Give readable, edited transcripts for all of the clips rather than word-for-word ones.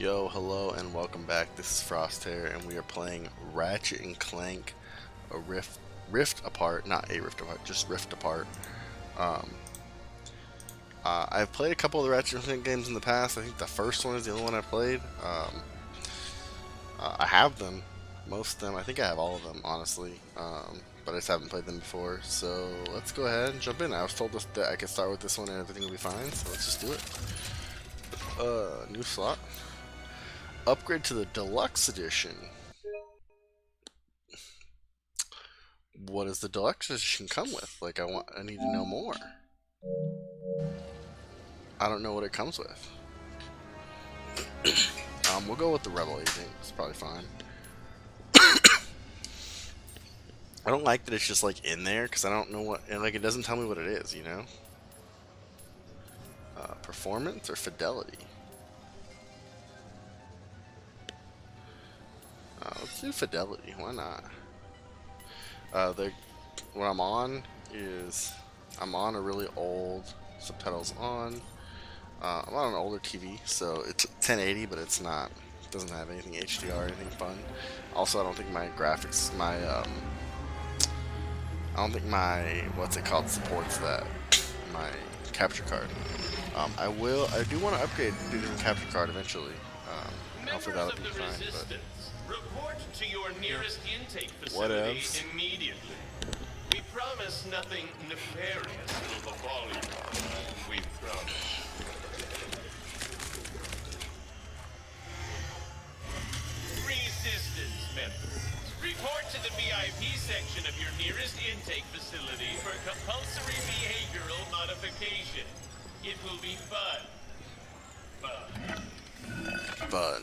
Yo, hello, and welcome back. This is Frosthair, and we are playing Ratchet and Clank, a rift apart, not a rift apart, just rift apart. Um, I've played a couple of the Ratchet and Clank games in the past. I think the first one is the only one I played. I have them, most of them. I think I have all of them, honestly, but I just haven't played them before. So let's go ahead and jump in. I was told that I could start with this one and everything will be fine, so let's just do it. New slot. Upgrade to the deluxe edition. What does the deluxe edition come with? Like, I need to know more. I don't know what it comes with. We'll go with the Rebel Agent. It's probably fine. I don't like that it's just like in there because I don't know what, and like it doesn't tell me what it is, you know? Performance or fidelity? Let's do fidelity. Why not? What I'm on is I'm on a really old subtitles on. I'm on an older TV, so it's 1080, but it's not. It doesn't have anything HDR or anything fun. Also, I don't think my graphics, I don't think my what's it called supports that. My capture card. I do want to upgrade to the capture card eventually. Hopefully that'll be fine. But report to your nearest intake facility immediately. We promise nothing nefarious will befall you. We promise. Resistance members, report to the VIP section of your nearest intake facility for compulsory behavioral modification. It will be fun. Fun.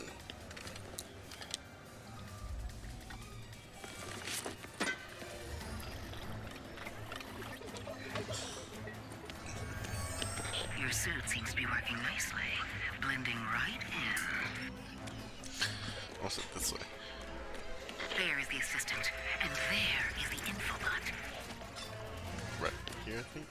Your suit seems to be working nicely, blending right in. I'll sit this way. There is the assistant, and there is the infobot. Right here, I think.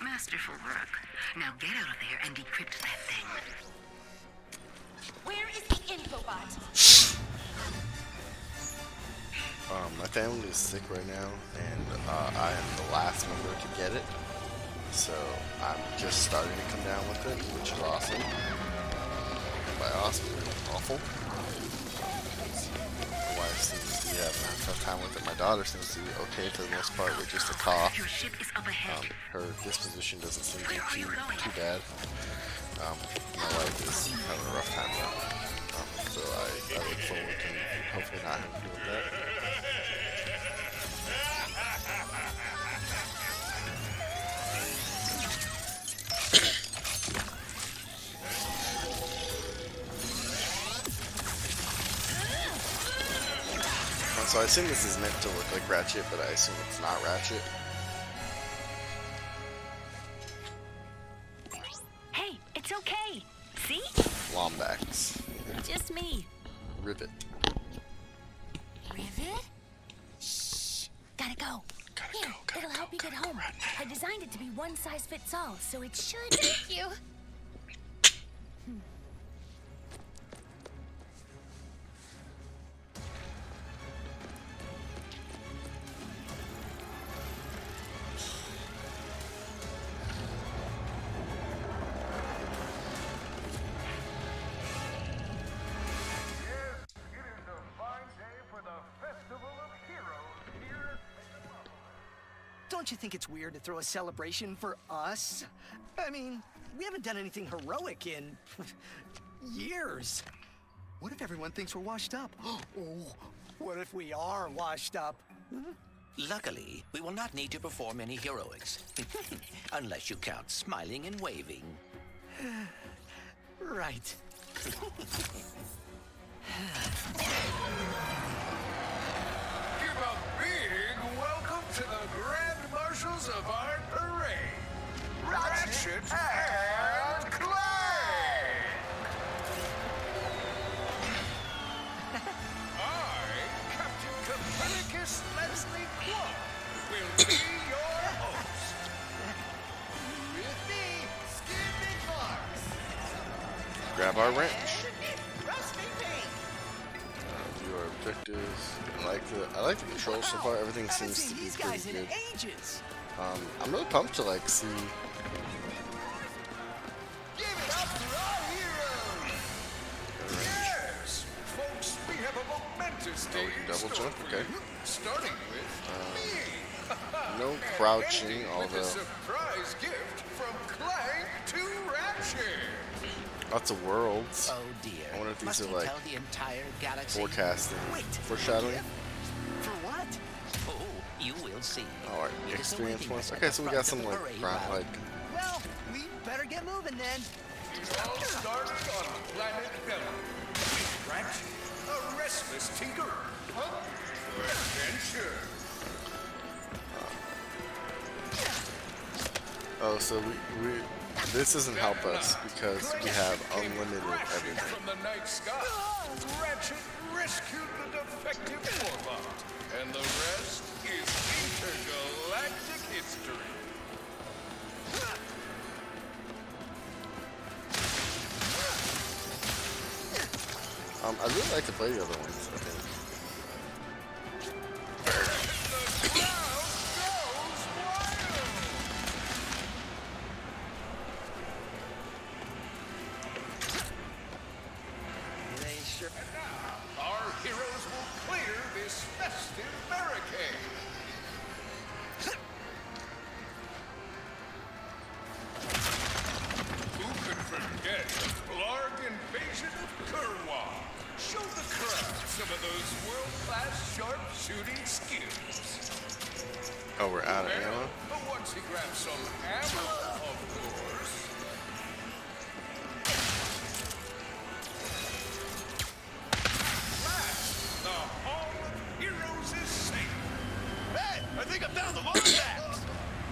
Masterful work. Now get out of there and decrypt that thing. Where is the infobot? My family is sick right now, and I am the last member to get it. So I'm just starting to come down with it, which is awesome. And by awesome, I mean awful. My wife seems to be having a tough time with it. My daughter seems to be okay for the most part with just a cough. Your ship is up ahead. Her disposition doesn't seem to be too bad. My wife is having a rough time though. So I look forward to hopefully not having to deal with that. So I assume this is meant to look like Ratchet, but I assume it's not Ratchet. Hey, it's okay. See? Lombax. Just me. Rivet. Rivet? Shh. Gotta go. Here, it'll help you get home. Right I designed it to be one size fits all, so it should fit you. Don't you think it's weird to throw a celebration for us? I mean, we haven't done anything heroic in years. What if everyone thinks we're washed up? Oh, what if we are washed up? Luckily, we will not need to perform any heroics. Unless you count smiling and waving. Right. Give a big welcome to the Grand Marshals of our parade, Ratchet and Clank! I, Captain Copernicus Leslie Clark, will be your host. With me, our wrench. View our objectives. I like the controls so far. Everything Haven't seems to seen be these guys pretty in good. ages. I'm really pumped to like see. Give it up for our heroes! Yes! Folks, we have a momentous day in double store jump, for okay. you. Starting with me. No And crouching, ending with although a surprise gift from Clank to Ratchet. lots of worlds. Oh dear. I wonder if these Must are he like tell the entire galaxy? forecasting, Wait. foreshadowing. For what? Oh, you will see. Alright, It is experience awaiting points. us at Okay, the so we front got of some the like parade ground, route. like Well, we better get moving then. It all started on planet Bella. With Ratchet, a restless tinkerer. Up for adventure. oh, so we this doesn't help us because we have unlimited Crashing everything. from the night sky. Ratchet rescued the defective warbot, and the rest is intergalactic history. I'd really like to play the other ones, I think. The crowd goes wild. They sure. And now, our heroes will clear this festive barricade. Who could forget the Blarg invasion of Kurwa? Show the crowd some of those world-class sharpshooting skills. Oh, we're out of ammo. But once he grabs some ammo, of course. Last, the Hall of Heroes is safe. Hey, I think I'm down the Vortex!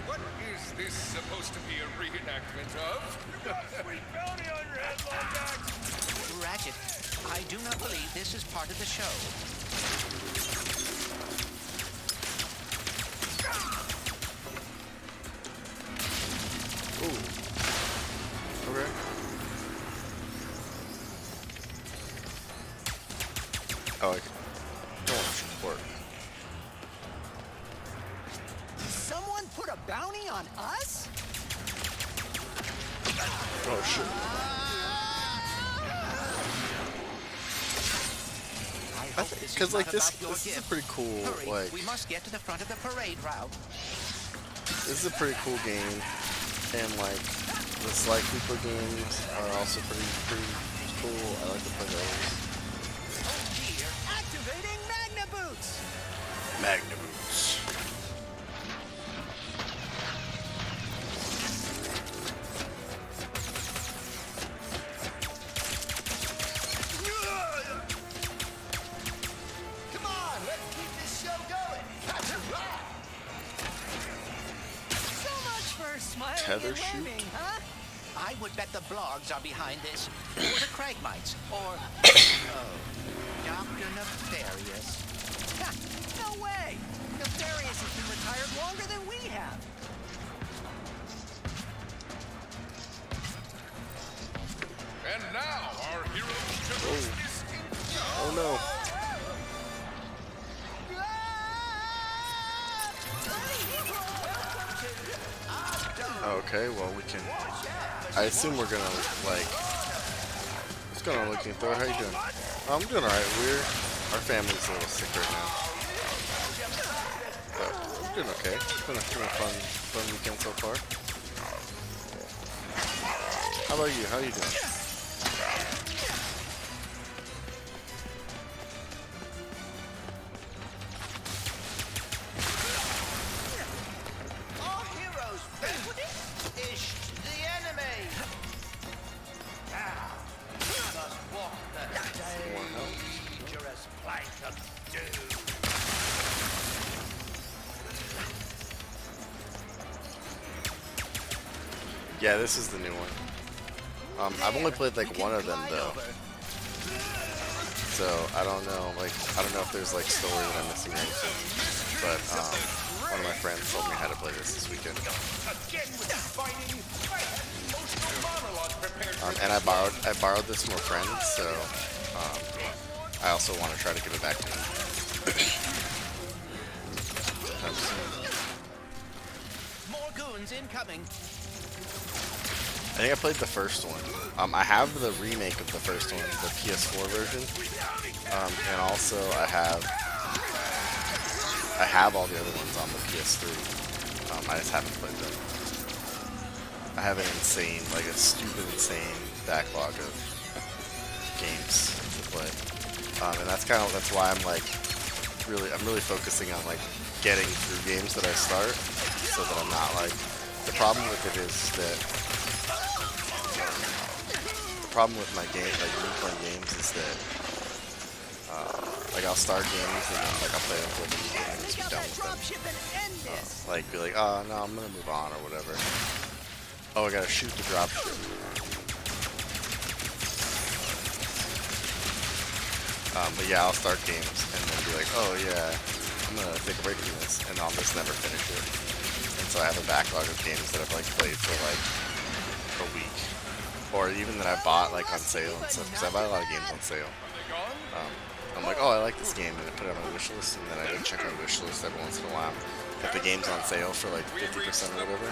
What is this supposed to be a reenactment of? You got a sweet bounty on your head, Longback. Ratchet, I do not believe this is part of the show. Ooh. Okay. Oh, I don't want to support. Someone put a bounty on us? Oh shit. I hope this Because is like not this, about your this is a gift. pretty cool. Hurry, Like we must get to the front of the parade route. this is a pretty cool game, and like the Sly Cooper games are also pretty cool. I like to play those. Activating Magna Boots! Magna Boots. Come on, let's keep this show going. So much for smiling Tether and shoot? waving, huh? I would bet the blogs are behind this. Or the Cragmites. Or, oh, Dr. Nefarious. Ha, no way! Nefarious has been retired longer than we have. And now, our heroes traverse this Oh no. Okay, well we can. I assume we're gonna like. What's going on, Looking Thor? How you doing? I'm doing alright. Our family's a little sick right now, but I'm doing okay. It's been a fun weekend so far. How about you? How you doing? Our heroes is the enemy. Now, we must walk the dangerous plank of doom. Yeah, this is the new one. I've only played like one of them though. So I don't know, like I don't know if there's like story that I'm missing or anything. But one of my friends told me how to play this weekend. And I borrowed this from a friend, so I also want to try to give it back to him. More goons incoming. I think I played the first one. I have the remake of the first one, the PS4 version, and also I have all the other ones on the PS3. I just haven't played them. I have an insane, like a stupid insane backlog of games to play, and that's why I'm really focusing on like getting through games that I start, so that I'm not like. The problem with it is that. The problem with my game, like me playing games, is that like I'll start games and then like I'll play them for like a week and just be done with them. Like be like, oh no, I'm gonna move on or whatever. Oh, I gotta shoot the dropship. But yeah, I'll start games and then be like, oh yeah, I'm gonna take a break from this, and I'll just never finish it. And so I have a backlog of games that I've like played for like a week. Or even that I bought like on sale and stuff, because I buy a lot of games on sale. I'm like, oh, I like this game, and I put it on my wish list, and then I go check my wish list every once in a while. If the game's on sale for like 50% or whatever.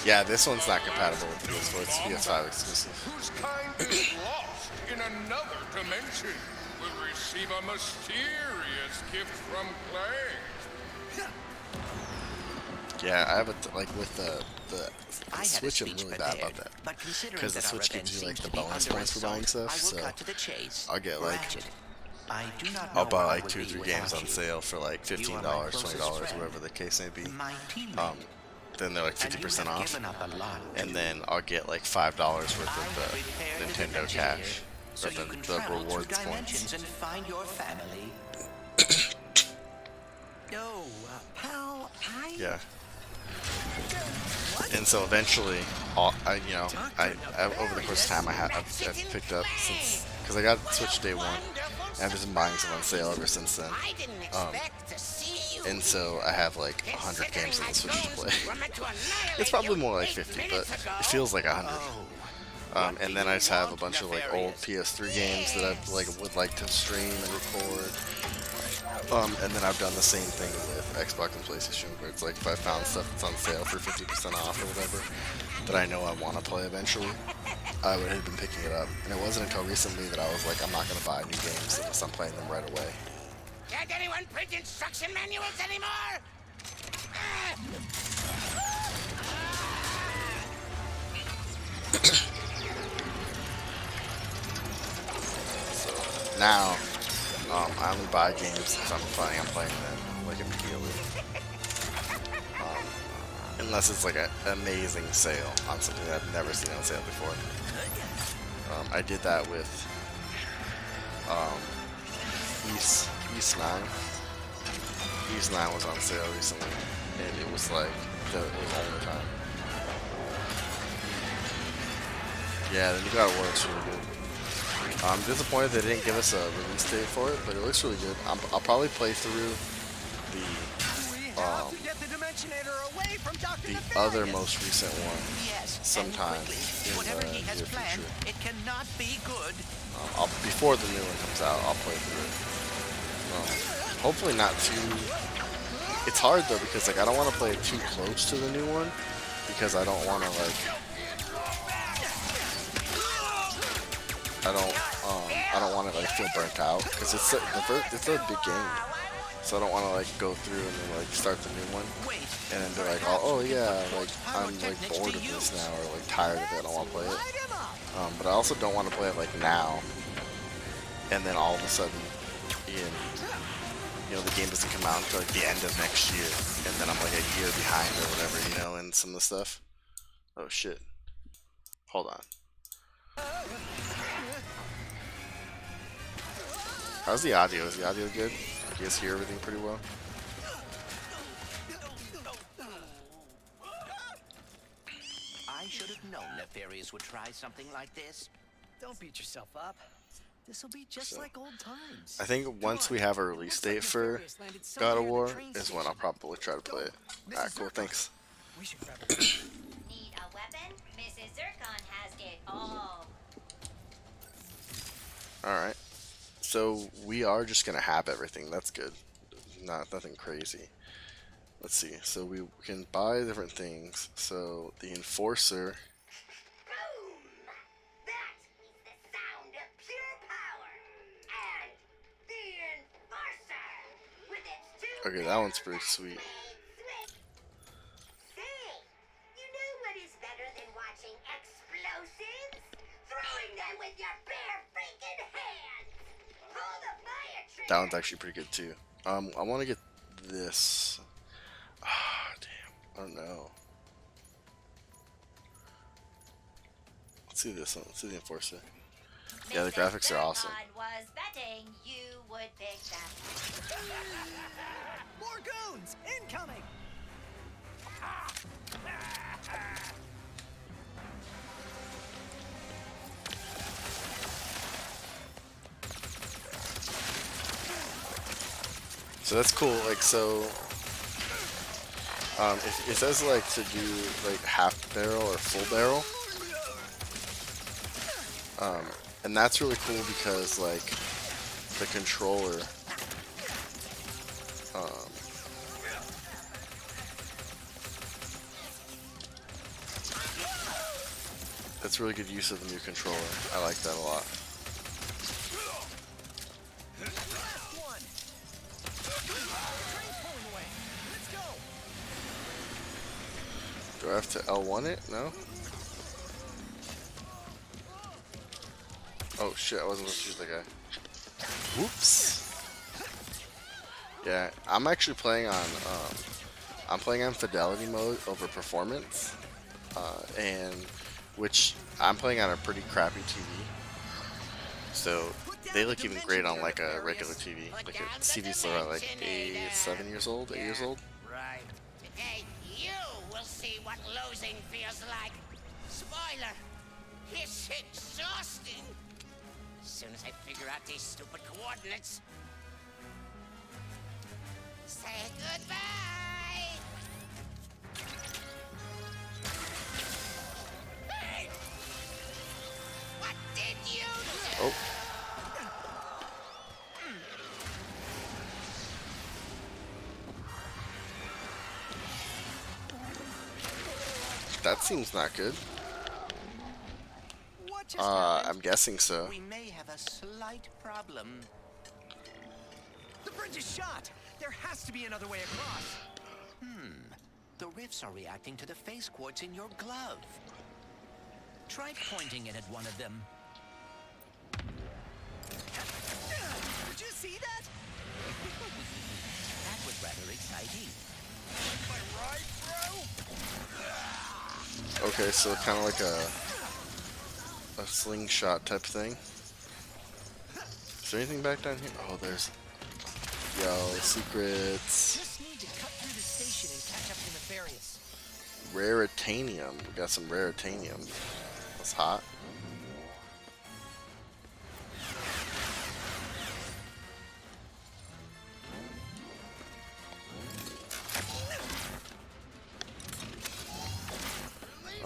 Yeah, this one's not compatible with PS4, it's PS5 exclusive. Whose kind is lost in another dimension will receive a mysterious gift from Clank. Yeah, I have a like with the I had a Switch. I'm speech really bad about prepared, that. but considering Because the that our Switch revenge gives you like seems the to be bonus under points for buying assault, stuff, I will so cut to the chase. I'll get like Ratchet, I do not I'll know buy where I like would 2 or be 3 without games on you. sale for like You $15, are my closest $20, friend, whatever the case may be. my teammate. Then they're like And you 50% have off, given up a lot. and then I'll get like $5 worth I of will the prepare the Nintendo dimension cash, here, so or you can the travel rewards through points. dimensions and find your family. Yo, pal, Yeah. And so eventually, over the course of time, I've picked up since, because I got Switch day one, and I've just been buying some on sale ever since then. And so I have like 100 games on the Switch to play. It's probably more like 50, but it feels like 100. And then I just have a bunch of like old PS3 games that I would like to stream and record. And then I've done the same thing with Xbox and PlayStation, where it's like if I found stuff that's on sale for 50% off or whatever that I know I want to play eventually, I would have been picking it up. And it wasn't until recently that I was like, I'm not going to buy new games unless I'm playing them right away. Can't anyone print instruction manuals anymore? So now, I only buy games if I'm playing them like immediately. Unless it's like an amazing sale on something that I've never seen on sale before. I did that with East 9. East 9 was on sale recently, and it was like it was all the time. Yeah, the new God of War looks really good. I'm disappointed they didn't give us a release date for it, but it looks really good. I'll probably play through the other most recent one sometime in Whatever the he has near planned, future. it cannot be good. Before the new one comes out, I'll play through it. Hopefully not too. It's hard though because like I don't want to play it too close to the new one because I don't want to like. I don't want to like feel burnt out because it's a big game, so I don't want to like go through and then like start the new one and then be like, oh yeah, like I'm like bored of this now or like tired of it, I don't want to play it. But I also don't want to play it like now, and then all of a sudden, the game doesn't come out until like the end of next year, and then I'm like a year behind or whatever, in some of the stuff. Oh shit! Hold on. How's the audio? Is the audio good? You guys hear everything pretty well? I should have known Nefarious would try something like this. Don't beat yourself up. This'll be just like old times. I think once we have a release date for God of War is when I'll probably try to play it. Alright, cool, thanks. We should grab Need a weapon? Mrs. Zircon has it all. Alright. So we are just gonna have everything. That's good. Nothing crazy. Let's see. So we can buy different things. So the Enforcer. Boom! That is the sound of pure power. And the Enforcer with its two. Okay, that one's pretty sweet. Say, you know what is better than watching explosives? Throwing them with your bare freaking hands. Pull the fire trigger. That one's actually pretty good too. I want to get this. Ah, damn. I don't know. Let's see this one. Let's see the Enforcer. Yeah, the graphics are awesome. Was betting you would pick that. more goons incoming. So that's cool. Like, so it says like to do like half barrel or full barrel, and that's really cool because like the controller, that's really good use of the new controller. I like that a lot. Do I have to L1 it? No? Oh shit, I wasn't supposed to shoot that guy. Whoops. Yeah, I'm actually playing on, I'm playing on fidelity mode over performance. And which I'm playing on a pretty crappy TV. So they look even great on like a regular TV. Like a TV's still at like 7 years old, 8 years old. Right. Today, you will see what losing feels like. Spoiler, it's exhausting. As soon as I figure out these stupid coordinates. Say goodbye. Hey! What did you do? Oh. That seems not good. What just happened? I'm guessing so. We may have a slight problem. The bridge is shot. There has to be another way across. The rifts are reacting to the face quartz in your glove. Try pointing it at one of them. Did you see that? That was rather exciting. Am I right, bro? Okay, so kind of like a slingshot type thing. Is there anything back down here? Oh, there's secrets. Just need to cut through the station and catch up to Nefarious. Raritanium. We got some raritanium. That's hot. I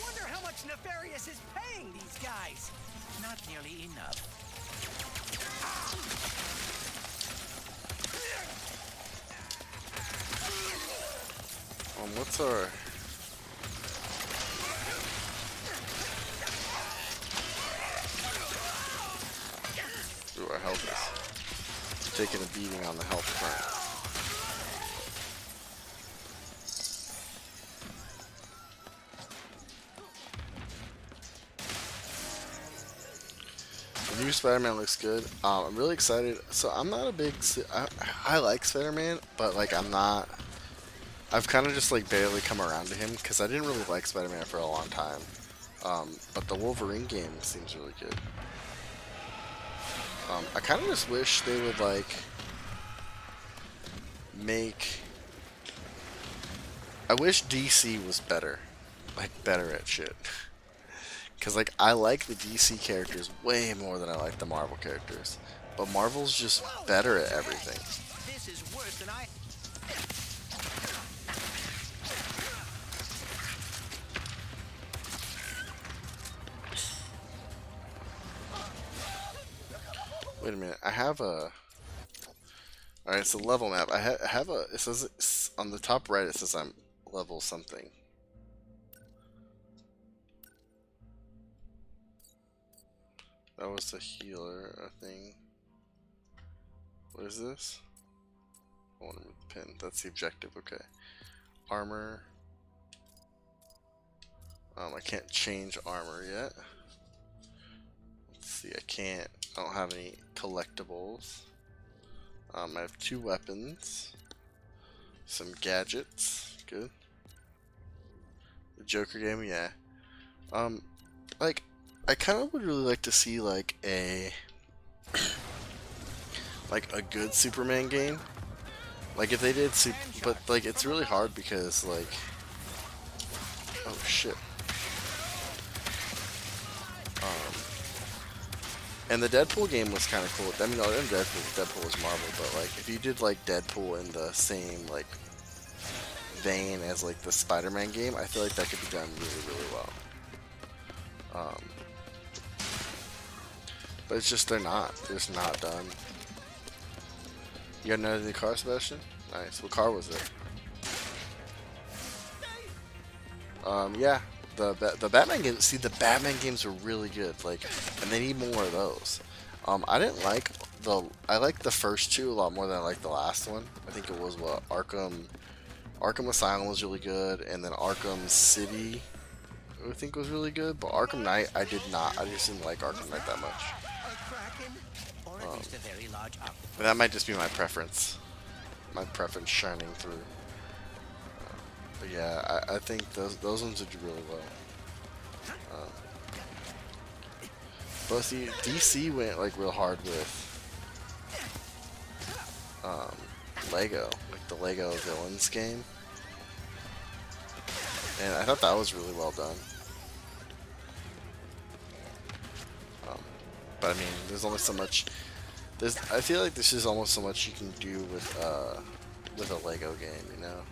wonder how much Nefarious is paying these guys. Not nearly enough. What's our... Ooh, our health is taking a beating on the health front. The new Spider-Man looks good. I'm really excited. So I'm not a big... I like Spider-Man, but like I'm not... I've kind of just like barely come around to him because I didn't really like Spider-Man for a long time. But the Wolverine game seems really good. I kind of just wish they would like make... I wish DC was better. Like better at shit. Because, like, I like the DC characters way more than I like the Marvel characters. But Marvel's just better at everything. This is worse than I. Wait a minute, I have a... Alright, it's a level map. I have a... It says it's on the top right, it says I'm level something. That was the healer thing. What is this? I want to pin. That's the objective, okay. Armor. I can't change armor yet. Let's see, I don't have any collectibles. I have 2 weapons. Some gadgets. Good. The Joker game, yeah. Like, I kind of would really like to see, like, a good Superman game. Like, if they did but, like, it's really hard because, like, oh, shit. And the Deadpool game was kind of cool. I mean, no, Deadpool was Marvel, but, like, if you did, like, Deadpool in the same, like, vein as, like, the Spider-Man game, I feel like that could be done really, really well. But it's just, they're just not done. You got another new car, Sebastian? Nice. What car was it? Yeah. The Batman games. See, the Batman games are really good. Like, and they need more of those. I didn't like I liked the first 2 a lot more than I liked the last one. I think it was what Arkham Asylum was really good, and then Arkham City I think was really good. But Arkham Knight, I just didn't like Arkham Knight that much. But that might just be my preference. My preference shining through. But yeah, I think those ones would do really well. But see, DC went like real hard with Lego, like the Lego Villains game, and I thought that was really well done. But I mean, there's only so much. I feel like there's just almost so much you can do with a Lego game, you know.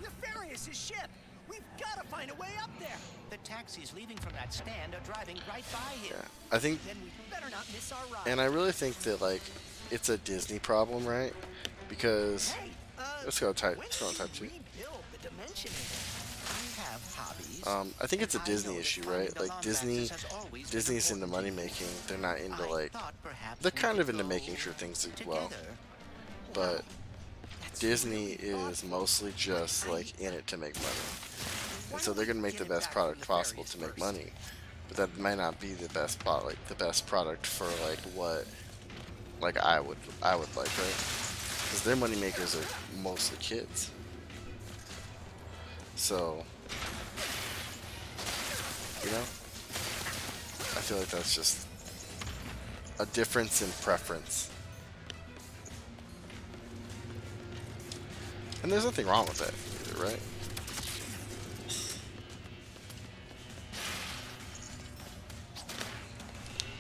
Nefarious' ship! We've got to find a way up there! The taxis leaving from that stand are driving right by here. Yeah, I think, Then we better not miss our ride. and I really think that like it's a Disney problem, right? Because Hey, let's go type. when Let's go on did type 2. you rebuild the Dimensionator? I have hobbies. I think it's a I Disney know that issue, finding right? the Like long Disney, axis has always been Disney's into money important to me. making. They're not into I like. thought perhaps They're we kind could of into go making sure things do together. well, but Disney is mostly just like in it to make money, and so they're gonna make the best product possible to make money. But that might not be the best product for like what like I would like, right? Because their money makers are mostly kids. So, you know, I feel like that's just a difference in preference. And there's nothing wrong with that either, right?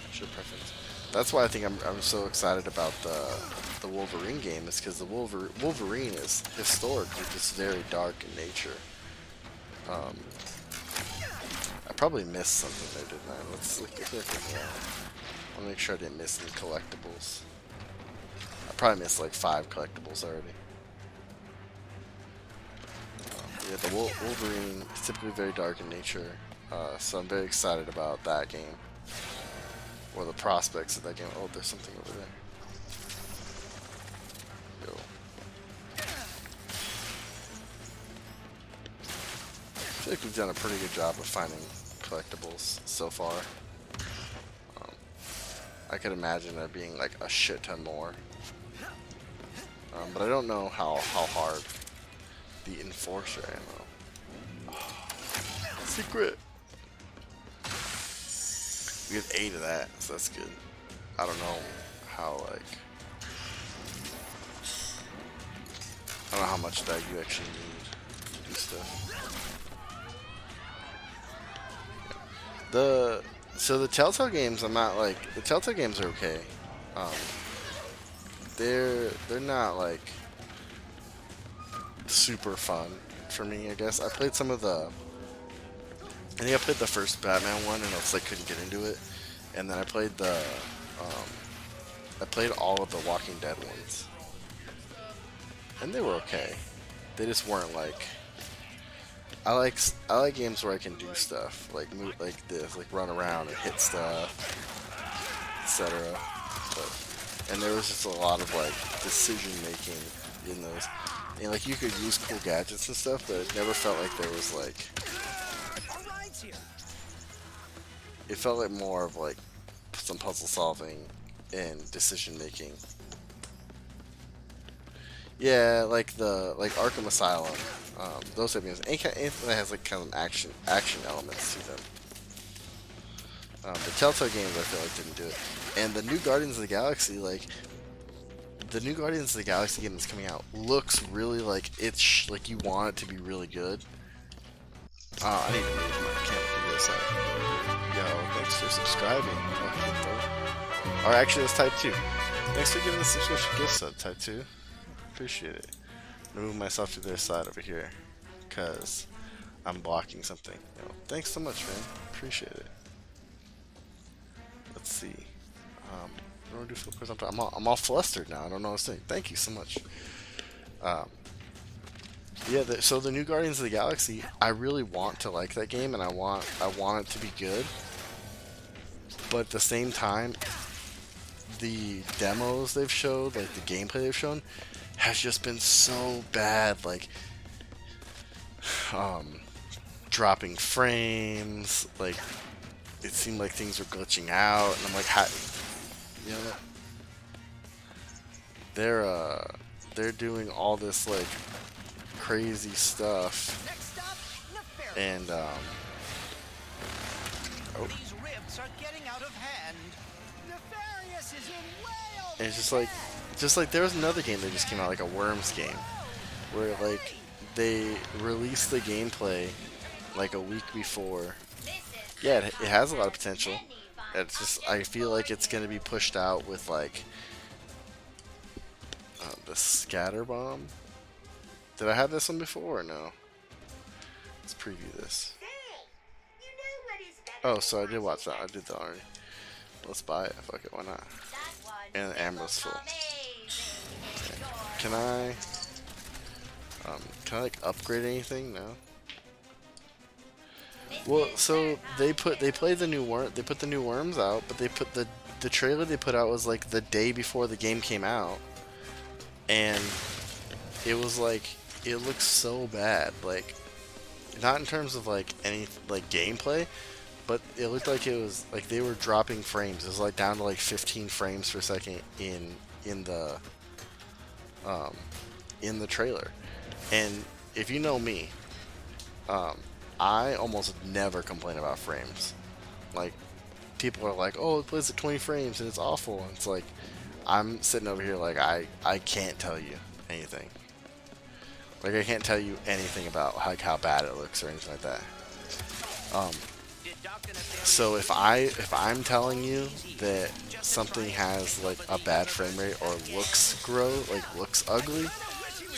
That's your preference. That's why I think I'm so excited about the Wolverine game, is because the Wolverine is historically just very dark in nature. I probably missed something there, didn't I? Let's look at it. I want to make sure I didn't miss any collectibles. I probably missed like 5 collectibles already. Yeah, the Wolverine is typically very dark in nature, so I'm very excited about that game. Or the prospects of that game. Oh, there's something over there. Yo. I feel like we've done a pretty good job of finding collectibles so far. I could imagine there being like a shit ton more. But I don't know how hard the Enforcer ammo. Secret! We have 8 of that, so that's good. I don't know how like I don't know how much that you actually need to do stuff. The Telltale games, I'm not like the Telltale games are okay. Um, they're not like super fun for me. I guess I played some of the. I think I played the first Batman one, and I was like couldn't get into it. And then I played the. I played all of the Walking Dead ones, and they were okay. They just weren't like. I like games where I can do stuff like move like this, like run around and hit stuff, etc. And there was just a lot of like decision making in those. And like you could use cool gadgets and stuff, but it never felt like there was like. It felt like more of like some puzzle solving and decision making. Yeah, like Arkham Asylum, those type of games. Anything that has like kind of action elements to them. The Telltale games I feel like didn't do it. And the new Guardians of the Galaxy, like the new Guardians of the Galaxy game that's coming out, looks really like it's like you want it to be really good. I need to move my camera to this side. Yo, thanks for subscribing. Or actually, that's Type 2. Thanks for giving the subscription gift sub, Type 2. Appreciate it. I'm gonna move myself to this side over here because I'm blocking something. Yo, thanks so much, man. Appreciate it. Let's see. What do I do for the quiz? I'm all flustered now. I don't know what to say. Thank you so much. Yeah. So the new Guardians of the Galaxy, I really want to like that game, and I want it to be good. But at the same time, the demos they've showed, like the gameplay they've shown, has just been so bad. Like, dropping frames. Like, it seemed like things were glitching out, and I'm like, how, you know, they're doing all this like crazy stuff, and These ribs are getting out of hand. Nefarious is in way over and it's just like there was another game that just came out, like a Worms game, where like they released the gameplay like a week before. Yeah, it has a lot of potential. It's just I feel like it's gonna be pushed out with like the scatter bomb. Did I have this one before or no? Let's preview this. Oh, so I did watch that. I did that already. Let's buy it. Fuck it, why not? And the ammo's full. Okay. Can I like upgrade anything? No. Well, so they put the new Worms out, but they put the trailer they put out was like the day before the game came out, and it was like it looks so bad, like not in terms of like any like gameplay, but it looked like it was like they were dropping frames. It was like down to like 15 frames per second in the trailer. And if you know me, I almost never complain about frames. Like, people are like, oh, it plays at 20 frames and it's awful. And it's like, I'm sitting over here like, I can't tell you anything. Like, I can't tell you anything about like how bad it looks or anything like that. So if I'm telling you that something has like a bad frame rate or looks ugly,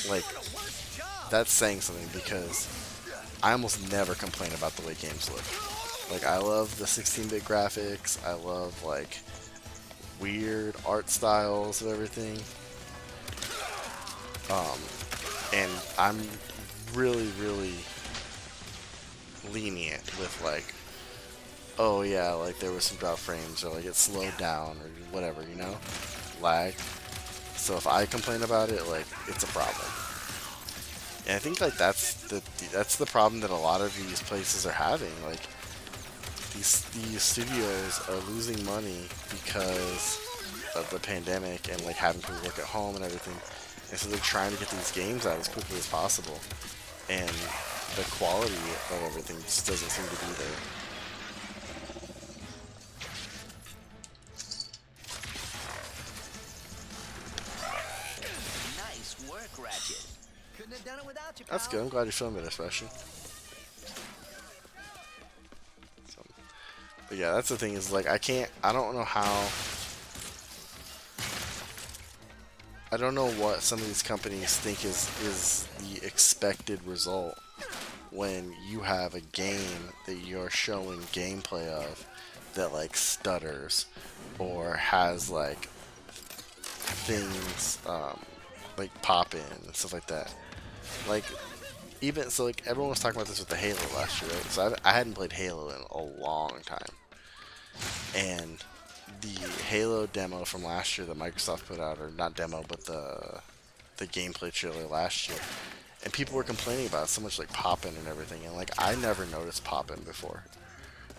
like, that's saying something, because I almost never complain about the way games look. Like, I love the 16-bit graphics. I love like weird art styles of everything. And I'm really, really lenient with like, oh yeah, like there was some drop frames or like it slowed down or whatever, you know, lag. So if I complain about it, like, it's a problem. And I think like that's the problem that a lot of these places are having. Like, these studios are losing money because of the pandemic and like having people work at home and everything. And so they're trying to get these games out as quickly as possible. And the quality of everything just doesn't seem to be there. work, Ratchet. Couldn't have done it without you, pal. That's good. I'm glad you filmed it, especially. So, but yeah, that's the thing is like I don't know how. I don't know what some of these companies think is the expected result when you have a game that you're showing gameplay of that like stutters or has like things like pop in and stuff like that. Like even so, like everyone was talking about this with the Halo last year, right? So I hadn't played Halo in a long time, and the Halo demo from last year that Microsoft put out, or not demo, but the gameplay trailer last year, and people were complaining about so much like pop-in and everything, and like I never noticed pop-in before.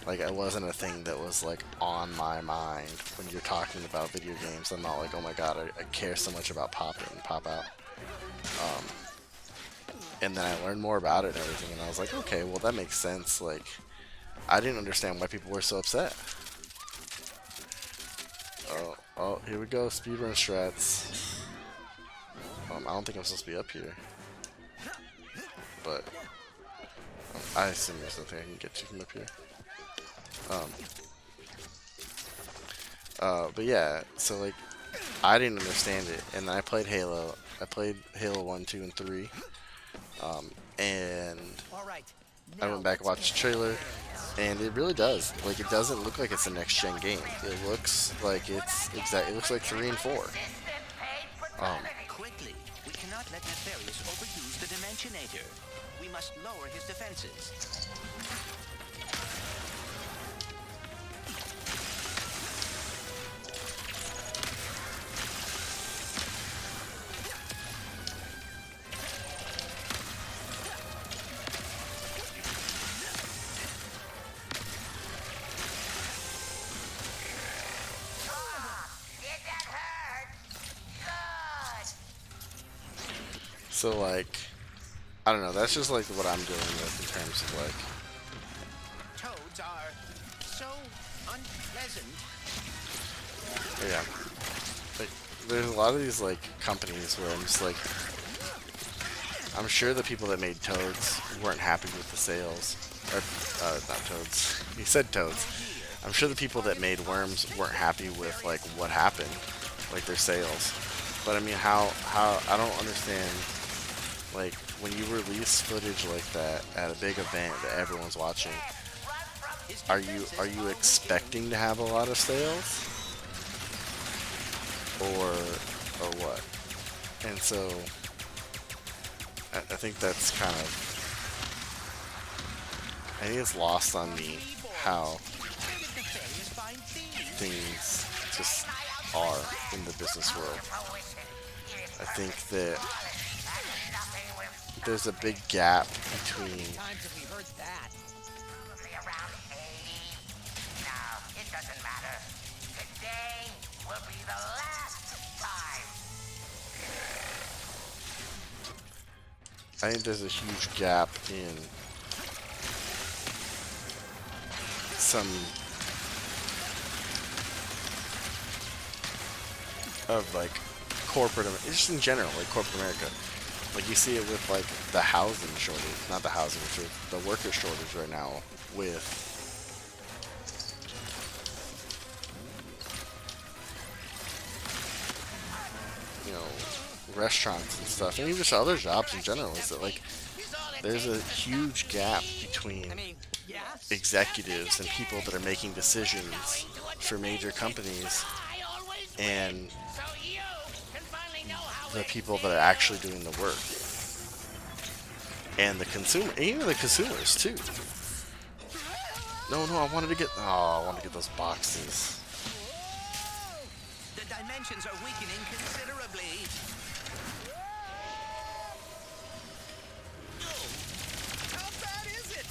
Like it wasn't a thing that was like on my mind when you're talking about video games. I'm not like, oh my god, I care so much about pop-in and pop-out. And then I learned more about it and everything, and I was like, okay, well that makes sense. Like I didn't understand why people were so upset. Oh, here we go, speedrun strats. I don't think I'm supposed to be up here, but I assume there's nothing I can get to from up here. But yeah, so like I didn't understand it, and then I played Halo. I played Halo 1, 2, and 3, and All right. I went back and watched the trailer, and it really does. Like, it doesn't look like it's a next-gen game. It looks like it's It looks like 3 and 4. Quickly, we cannot let Nefarious overuse the Dimensionator. We must lower his defenses. Did that hurt? Good. So, like, I don't know. That's just, like, what I'm dealing with in terms of, like... Toads are so unpleasant. Yeah. Like, there's a lot of these, like, companies where I'm just, like... I'm sure the people that made Toads weren't happy with the sales. Or, not Toads. He said Toads. I'm sure the people that made Worms weren't happy with, like, what happened. Like, their sales. But, I mean, how I don't understand, like, when you release footage like that at a big event that everyone's watching, are you expecting to have a lot of sales? Or what? And so, I think that's kind of, I think it's lost on me how things just are in the business world. I think that there's a big gap between Times have we heard that? Probably around 80. No, it doesn't matter. Today will be the last time. I think there's a huge gap in some of like corporate, just in general, like corporate America. Like you see it with like the housing shortage, not the housing shortage, the worker shortage right now with restaurants and stuff, and even just other jobs in general. Is that like there's a huge gap between executives and people that are making decisions for major companies and the people that are actually doing the work, and the consumer, even the consumers too. No, I wanted to get those boxes. The dimensions are weakening considerably. How bad is it?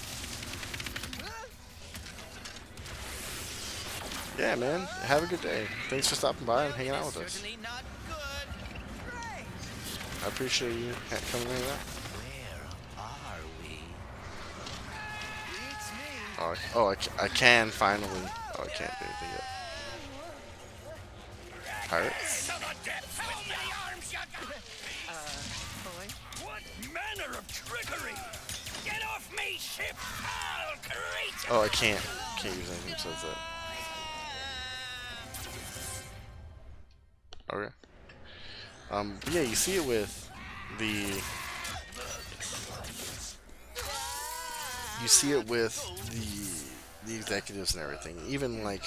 Yeah, man. Have a good day. Thanks for stopping by and hanging out with us. Certainly not good. I appreciate you coming in. Where are we? It's me. I can finally. Oh, I can't do anything yet. Pirates? How many arms you got? trickery! Get off me, ship, foul creature! Oh, I can't use anything besides that. Okay. But yeah, you see it with the. You see it with the executives and everything. Even like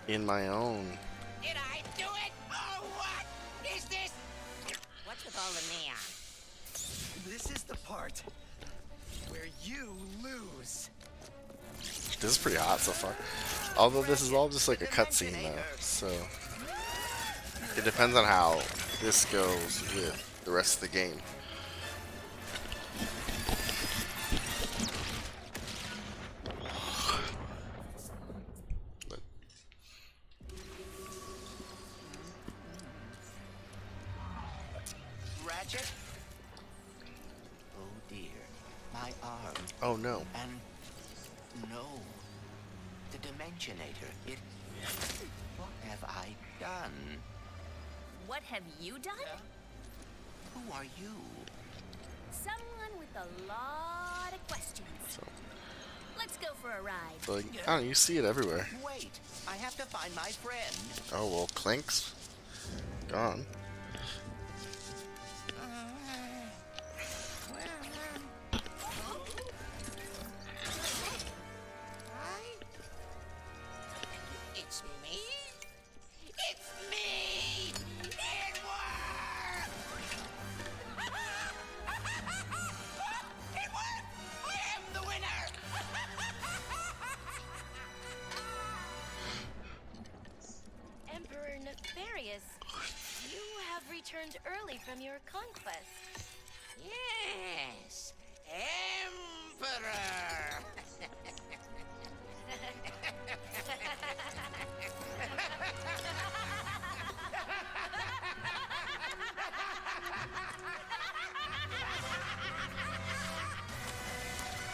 in my own. Did I do it? Oh, what is this? What's with all the neon? This is the part where you lose. This is pretty hot so far. Although this is all just like a cutscene though, so it depends on how this goes with the rest of the game. But Ratchet? Oh dear, my arm. oh no. And no, the Dimensionator, it... What have I done? What have you done? Who are you? Someone with a lot of questions. So, Let's go for a ride. like, I don't know, you see it everywhere. Wait, I have to find my friend. Oh well, Clank's gone. It's me? It's me! It worked! It worked! I am the winner! Emperor Nefarious, you have returned early from your conquest. Yes, Emperor!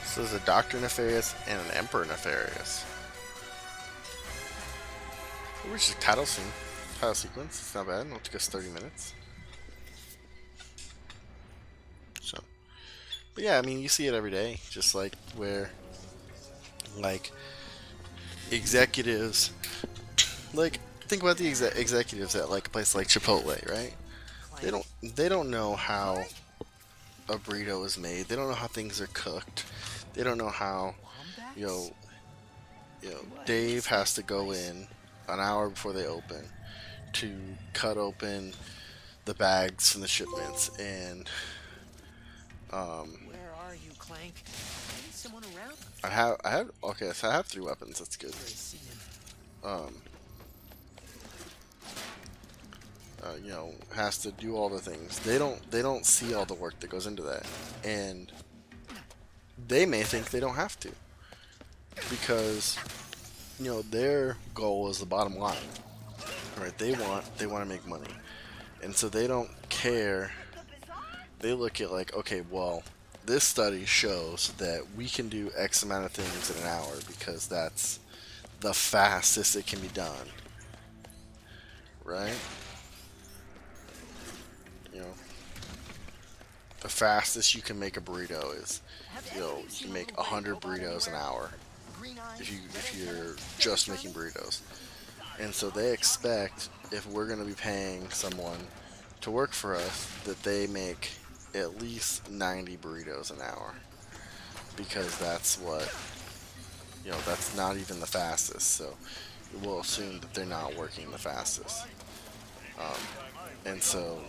So there's a Doctor Nefarious and an Emperor Nefarious. Which is title scene. Title sequence. It's not bad. It'll take us 30 minutes. So, but yeah, I mean, you see it every day. Just like where, like, executives, like, think about the executives at like a place like Chipotle, right? They don't know how a burrito is made. They don't know how things are cooked. They don't know how, you know, Dave has to go in an hour before they open to cut open the bags from the shipments and Where are you, Clank? Is someone around? okay, so I have 3 weapons. That's good. You know, has to do all the things. They don't see all the work that goes into that, and they may think they don't have to because, you know, their goal is the bottom line, right? They want to make money, and so they don't care. They look at like, okay, well, this study shows that we can do X amount of things in an hour because that's the fastest it can be done, right? You know, the fastest you can make a burrito is, you know, you can make 100 burritos an hour if you're just making burritos. And so they expect, if we're going to be paying someone to work for us, that they make at least 90 burritos an hour, because that's what, you know, that's not even the fastest. So we'll assume that they're not working the fastest, and so,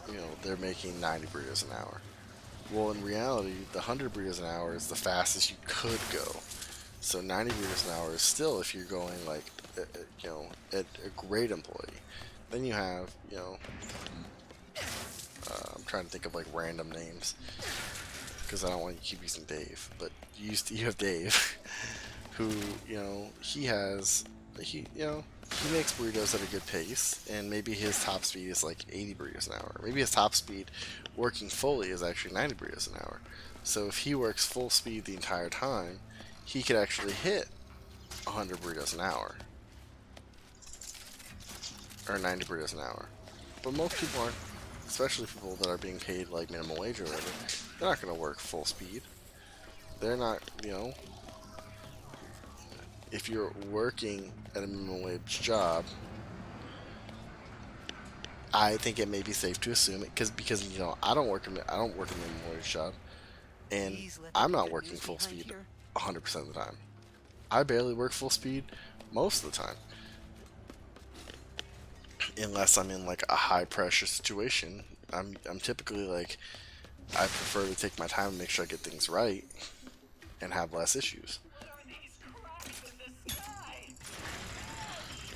you know, they're making 90 burritos an hour. Well, in reality, the 100 burritos an hour is the fastest you could go. So 90 burritos an hour is still, if you're going like, you know, at a great employee. Then you have, you know, I'm trying to think of like random names because I don't want you to keep using Dave, but you have Dave, who, you know, he makes burritos at a good pace, and maybe his top speed is like 80 burritos an hour. Maybe his top speed working fully is actually 90 burritos an hour. So if he works full speed the entire time, he could actually hit 100 burritos an hour. Or 90 burritos an hour. But most people aren't especially people that are being paid like minimum wage or whatever, they're not going to work full speed. They're not, you know, if you're working at a minimum wage job, I think it may be safe to assume it because you know I don't work a minimum wage job, and I'm not working full speed 100% of the time. I barely work full speed most of the time, unless I'm in like a high pressure situation. I'm typically like I prefer to take my time and make sure I get things right and have less issues.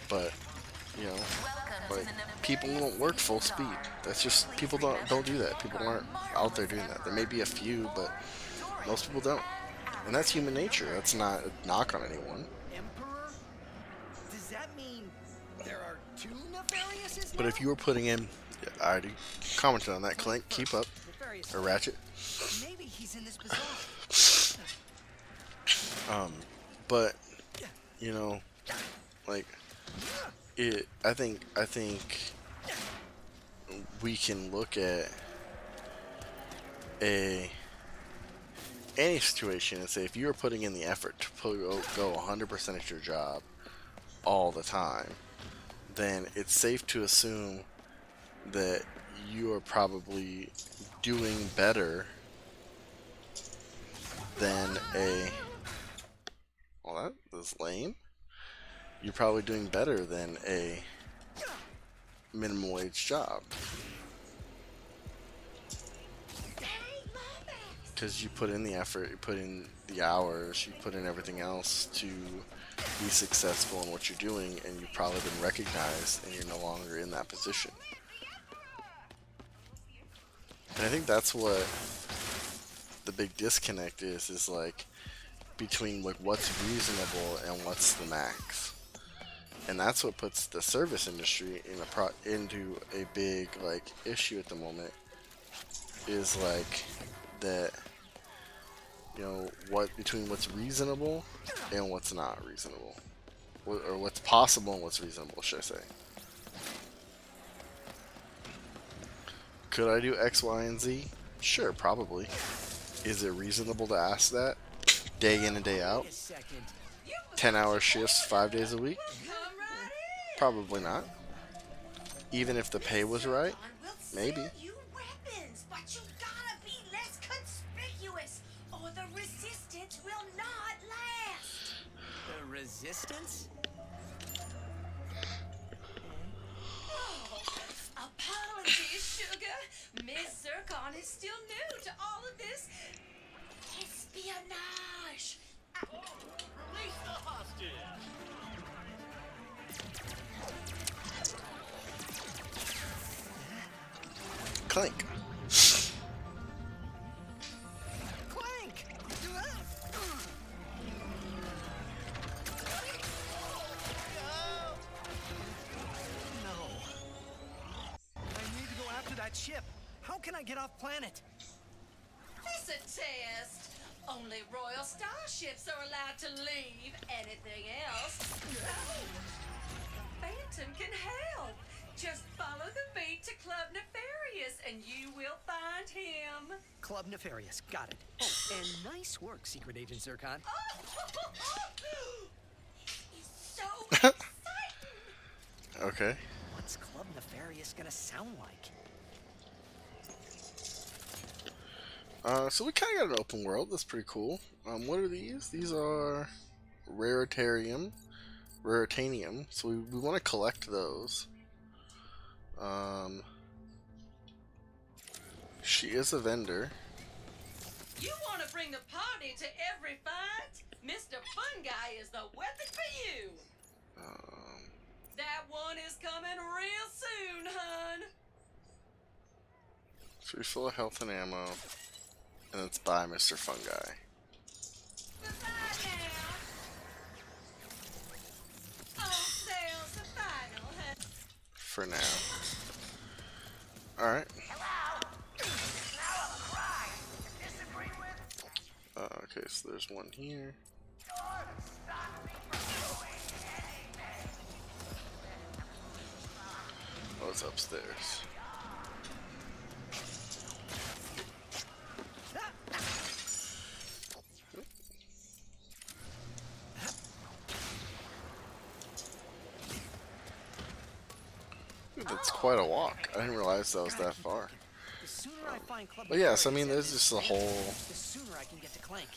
But you know, like people don't work full speed. That's just people don't do that. People aren't out there doing that. There may be a few, but most people don't. And that's human nature. That's not a knock on anyone. Emperor? Does that mean there are two Nefariouses But now? if you were putting in, I already commented on that. Clank, keep up, Nefarious or Ratchet. Maybe he's in this bazaar. But you know, like it. I think we can look at any situation and say if you're putting in the effort to go 100% at your job all the time, then it's safe to assume that you are probably doing better than a... Well, that was lame. You're probably doing better than a minimum wage job. Because you put in the effort, you put in the hours, you put in everything else to be successful in what you're doing, and you've probably been recognized, and you're no longer in that position. And I think that's what the big disconnect is like between like what's reasonable and what's the max. And that's what puts the service industry into a big like issue at the moment. Is like that, you know, what between what's reasonable and what's not reasonable, or what's possible and what's reasonable, should I say? Could I do X, Y, and Z? Sure, probably. Is it reasonable to ask that day in and day out? 10-hour shifts, 5 days a week? Probably not. Even if the pay was right, maybe. You weapons, but you gotta be less conspicuous, or the resistance will not last. The resistance? Apologies, sugar. Miss Zircon is still new to all of this espionage. Release the hostage. Clank. Clank! No. I need to go after that ship. How can I get off planet? It's a test. Only royal starships are allowed to leave. Anything else? Phantom can help. Just follow the beat to Club Nefarious and you will find him. Club Nefarious, got it. Oh, and nice work, Secret Agent Zircon. It's so exciting. Okay. What's Club Nefarious gonna sound like? So we kind of got an open world. That's pretty cool. What are these? These are raritanium. So we want to collect those. She is a vendor. You want to bring the party to every fight? Mr. Fun Guy is the weapon for you. That one is coming real soon, hun. So refill of health and ammo. And it's by Mr. Fun Guy. Goodbye now. All sales are final, hun. For now. Alright. Okay, so there's one here. Oh, it's upstairs. It's quite a walk. I didn't realize that was that far. The sooner I find Club But yes, I Nefarious mean, and there's this just a Phantom, whole. the sooner I can get to Clank.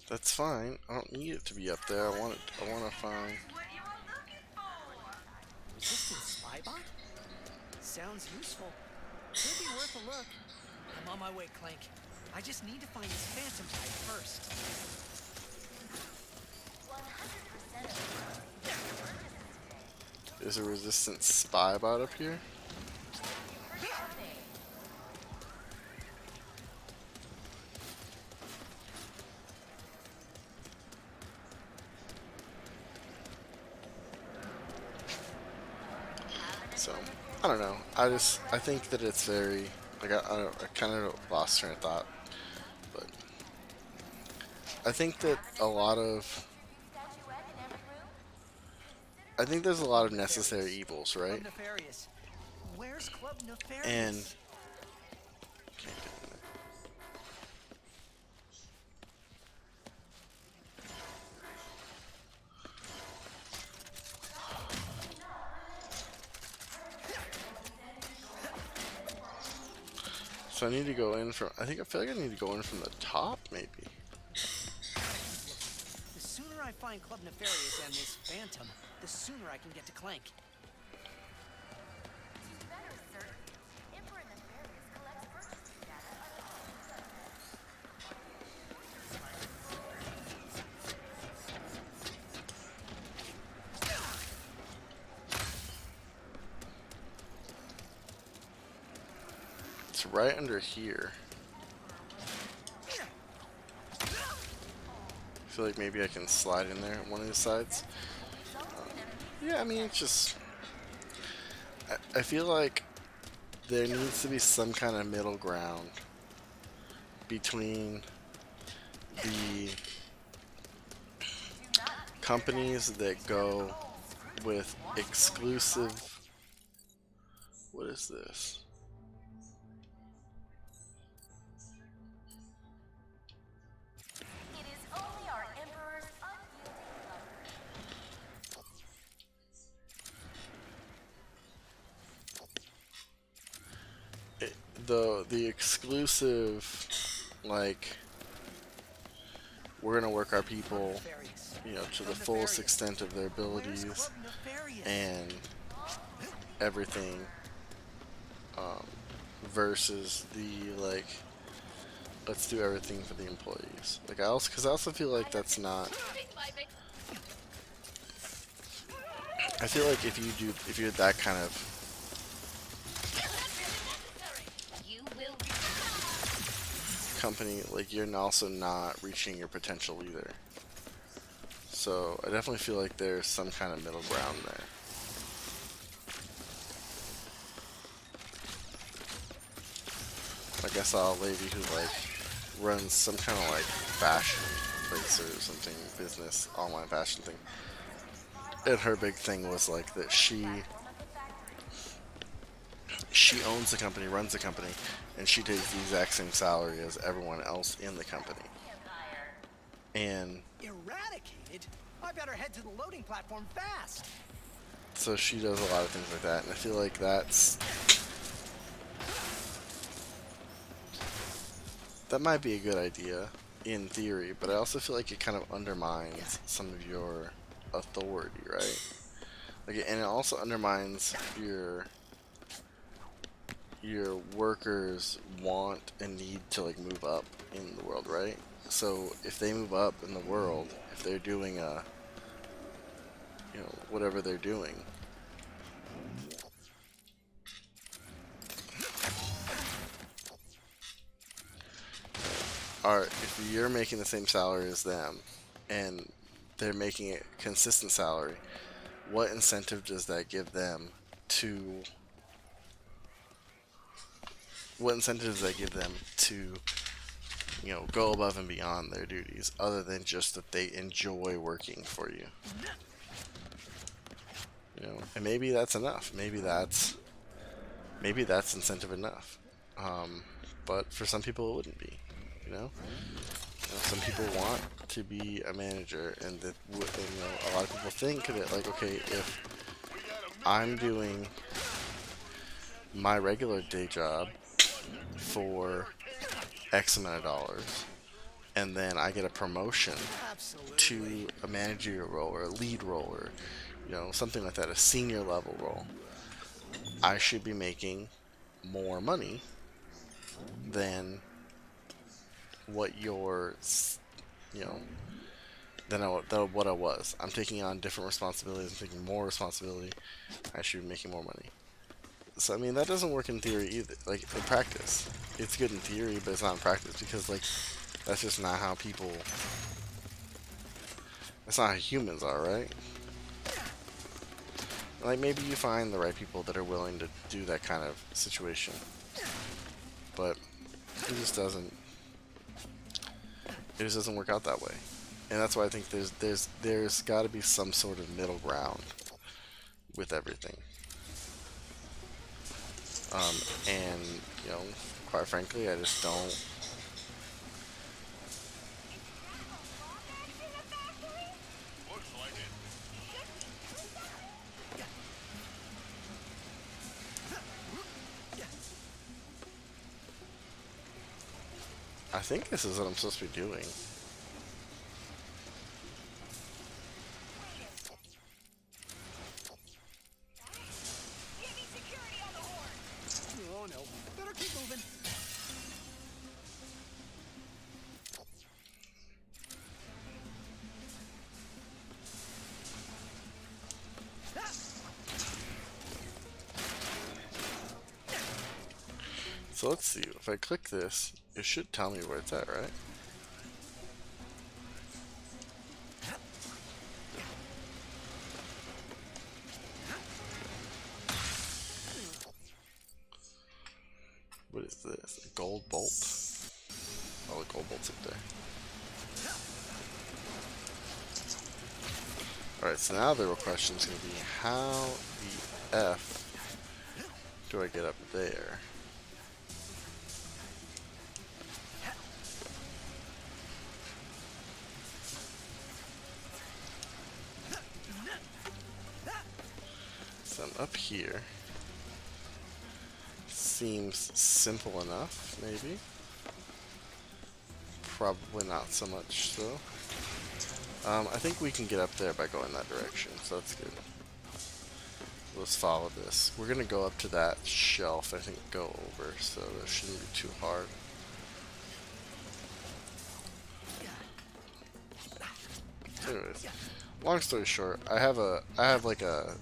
That's fine. I don't need it to be up there. I want it. I want to find. Resistance Spybot? Sounds useful. Could be worth a look. I'm on my way, Clank. I just need to find this Phantom type first. There's a resistant spy bot up here. So, I don't know. I think that it's very, like, I kind of lost train of thought. But, I think that I think there's a lot of necessary evils, right? Club Nefarious. Where's Club Nefarious? And, can't get in there. So I need to go in from, I feel like I need to go in from the top, maybe. The sooner I find Club Nefarious and this Phantom, the sooner I can get to Clank. It's right under here. I feel like maybe I can slide in there at one of the sides. Yeah, I mean, it's just... I feel like there needs to be some kind of middle ground between the companies that go with exclusive... What is this? The exclusive, like, we're gonna work our people, you know, to the fullest extent of their abilities and everything, versus the, like, let's do everything for the employees. Like, because I also feel like that's not. I feel like if you're that kind of company, like, you're also not reaching your potential either. So I definitely feel like there's some kind of middle ground there. Like, I saw a lady who, like, runs some kind of, like, fashion place or something, business, online fashion thing. And her big thing was, like, that she owns the company, runs the company, and she takes the exact same salary as everyone else in the company. And Eradicated? I better head to the loading platform fast. so she does a lot of things like that, and I feel like that might be a good idea in theory, but I also feel like it kind of undermines some of your authority, right? Like, and it also undermines your workers' want and need to, like, move up in the world, right? So if they move up in the world, if they're doing you know, whatever they're doing, if you're making the same salary as them and they're making a consistent salary, what incentive does that give them to you know, go above and beyond their duties, other than just that they enjoy working for you? You know, and maybe that's enough. Maybe that's incentive enough. But for some people it wouldn't be, you know? Some people want to be a manager, and that a lot of people think that, like, okay, if I'm doing my regular day job for X amount of dollars, and then I get a promotion to a managerial role or a lead role or something like that, a senior level role, I should be making more money than what your you know than what I was. I'm taking on different responsibilities. I'm taking more responsibility. I should be making more money. So I mean, that doesn't work in theory either. Like, in practice, it's good in theory, but it's not in practice, because like that's just not how people. That's not how humans are, right? Like, maybe you find the right people that are willing to do that kind of situation, but it just doesn't. It just doesn't work out that way, and that's why I think there's got to be some sort of middle ground with everything. And quite frankly, I just don't. I think this is what I'm supposed to be doing. Oh no. Better keep moving. So let's see. If I click this, it should tell me where it's at, right? What is this? A gold bolt? Oh, the gold bolt's up there. Alright, so now the real question is going to be, how the F do I get up there? So I'm up here. Seems simple enough, maybe. Probably not so much, though. I think we can get up there by going that direction, so that's good. Let's follow this. We're gonna go up to that shelf, I think, go over, so that shouldn't be too hard. Anyways, long story short, I have like a.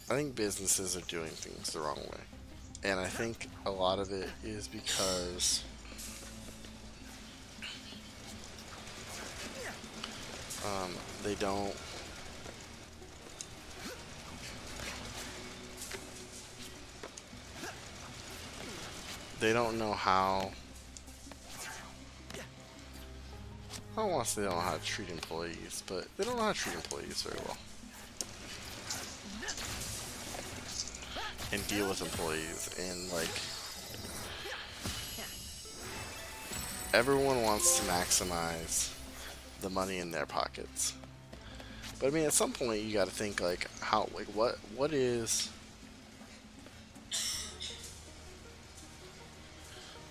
I think businesses are doing things the wrong way, and I think a lot of it is because they don't. They don't know how. I don't want to say they don't know how to treat employees, but they don't know how to treat employees very well. And deal with employees, and like, everyone wants to maximize the money in their pockets. But I mean, at some point you got to think, like, how, like, what is,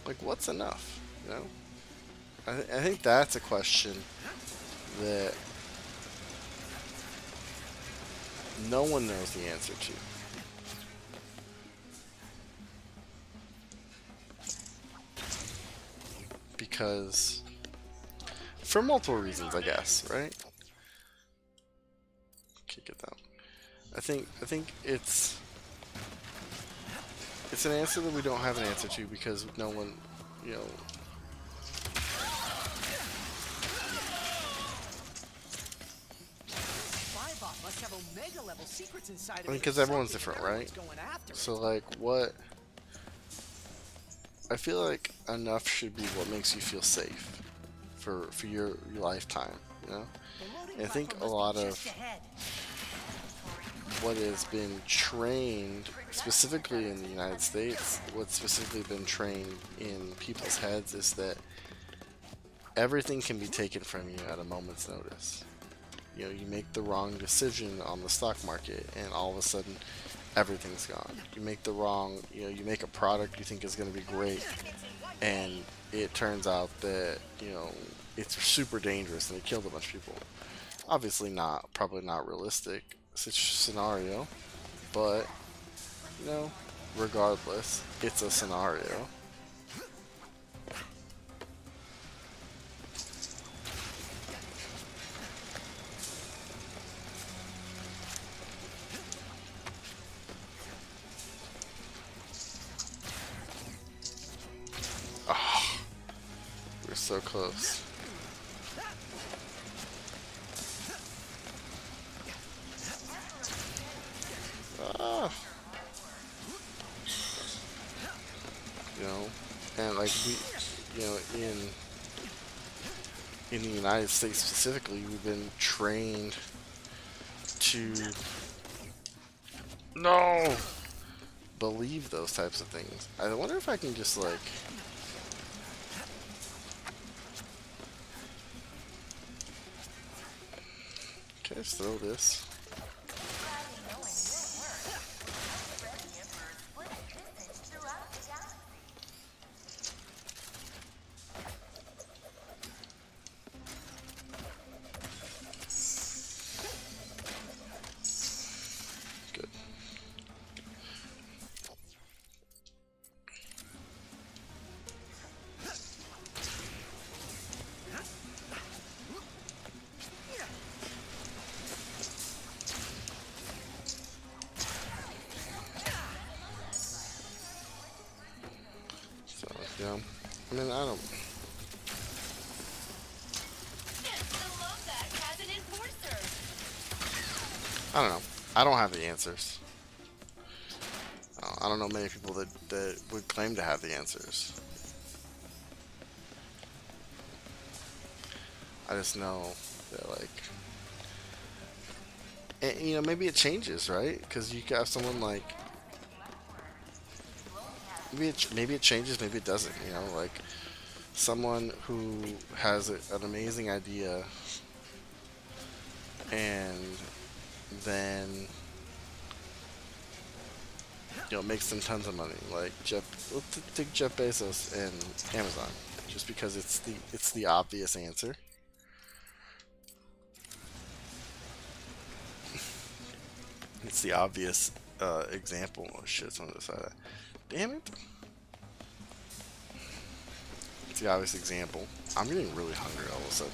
like, what's enough, you know? I think that's a question that no one knows the answer to. Because, for multiple reasons, I guess, right? Kick it down. I think it's an answer that we don't have an answer to, because no one, you know. Must have Omega level secrets inside of I mean, it, because everyone's different, everyone's right? going after it. So, like, what? I feel like enough should be what makes you feel safe for your lifetime, you know? And I think a lot of what has been trained specifically in the United States, what's specifically been trained in people's heads is that everything can be taken from you at a moment's notice. You know, you make the wrong decision on the stock market and all of a sudden everything's gone. You make the wrong, you make a product you think is going to be great and it turns out that, it's super dangerous and it killed a bunch of people. Obviously probably not realistic scenario, but, regardless, it's a scenario. We're so close. Ah. And like in the United States specifically, we've been trained to believe those types of things. I wonder if I can just like can I just throw this? Good. So, I mean, I don't. I don't know. I don't have the answers. I don't know many people that would claim to have the answers. I just know that, like, and, maybe it changes, right? Because you got someone like, maybe it changes, maybe it doesn't. Like someone who has an amazing idea and then makes them tons of money, like let's take Jeff Bezos and Amazon, just because it's the obvious answer. It's the obvious example. Oh shit, it's on the other side of that. Damn it. It's the obvious example. I'm getting really hungry all of a sudden.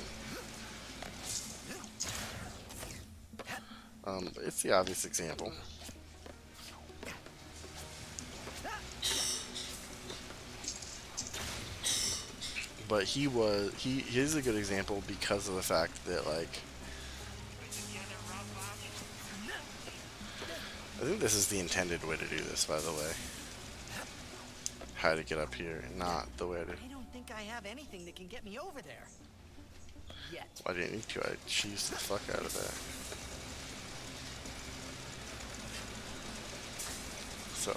But it's the obvious example. But he's a good example because of the fact that, like, I think this is the intended way to do this, by the way. How to get up here, not the way to. I don't think I have anything that can get me over there. Yet. Well, I didn't need to. I cheesed the fuck out of that. So,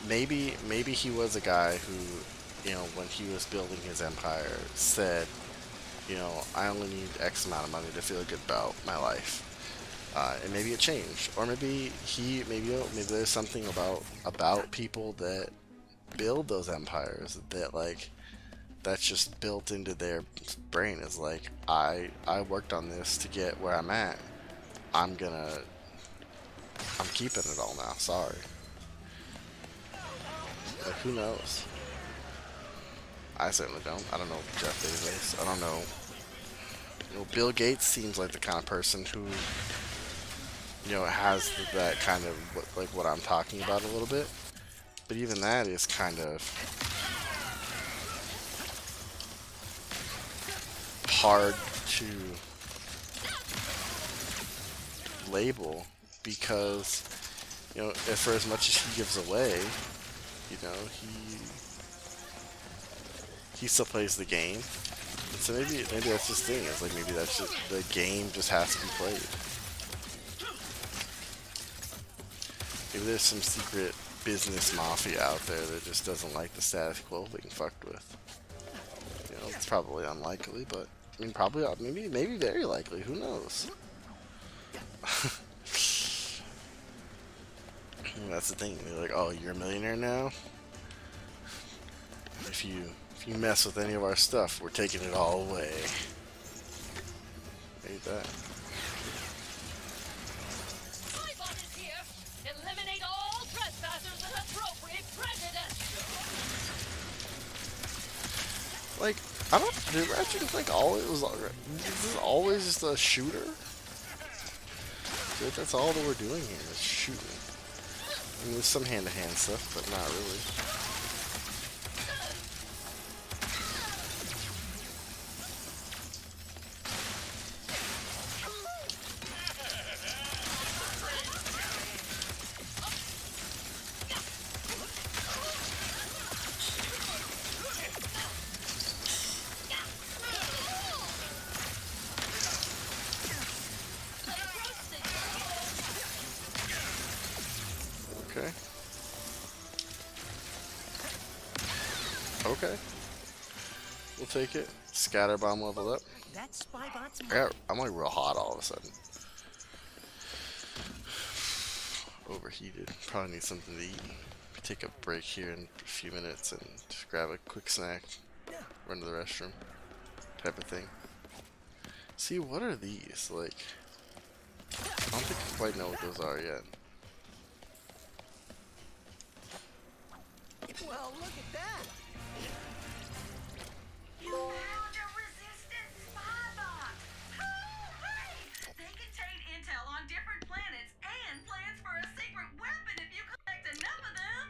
maybe he was a guy who, when he was building his empire, said, I only need X amount of money to feel good about my life. And maybe it changed, or maybe there's something about people that build those empires that, like, that's just built into their brain. Is like, I worked on this to get where I'm at. I'm keeping it all now. Sorry. Like, who knows? I certainly don't. I don't know Jeff Bezos. I don't know. Bill Gates seems like the kind of person who, has that kind of, like, what I'm talking about a little bit. But even that is kind of hard to label because, for as much as he gives away, he still plays the game. And so maybe that's his thing. It's like, maybe that's just the game just has to be played. Maybe there's some secret business mafia out there that just doesn't like the status quo being fucked with. You know, it's probably unlikely, but I mean, probably, maybe very likely. Who knows? That's the thing. They're like, oh, you're a millionaire now. If you mess with any of our stuff, we're taking it all away. Hate that. Spybot is here. Eliminate all trespassers and appropriate prejudice. Like, I don't. Did Ratchet and Clank always this is always just a shooter? Dude, that's all that we're doing here is shooting. I mean, there's some hand-to-hand stuff, but not really. Okay. Okay. We'll take it. Scatter bomb leveled up. That Spybot's I'm like real hot all of a sudden. Overheated. Probably need something to eat. Take a break here in a few minutes and just grab a quick snack. Run to the restroom. Type of thing. See, what are these? Like, I don't think I quite know what those are yet. Well, look at that. You found a resistant Spybot! Hooray! They contain intel on different planets and plans for a secret weapon if you collect enough of them!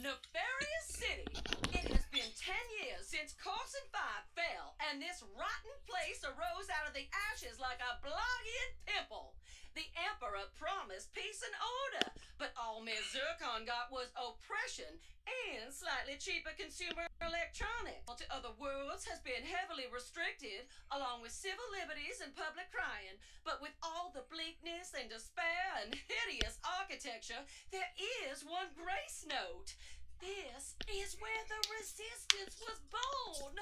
Nefarious City. It has been 10 years since Corson 5 fell, and this rotten place arose out of the ashes like a blood-eared pimple. The Emperor promised peace and order, but all Ms. Zircon got was oppression and slightly cheaper consumer electronics. To other worlds has been heavily restricted, along with civil liberties and public crying. But with all the bleakness and despair and hideous architecture, there is one grace note. This is where the resistance was born.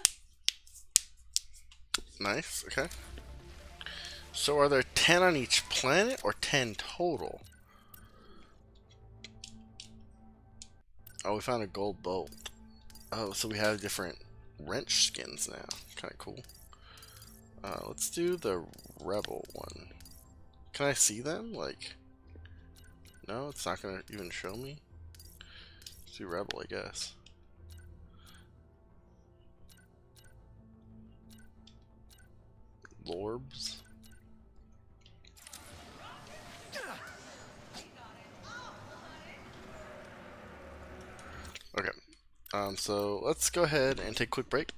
Nice, okay. So are there 10 on each planet or 10 total? Oh, we found a gold bolt. Oh, so we have different wrench skins now. Kind of cool. Let's do the rebel one. Can I see them? Like, no, it's not gonna even show me. Let's do rebel, I guess. Lorbs. Okay, so let's go ahead and take a quick break.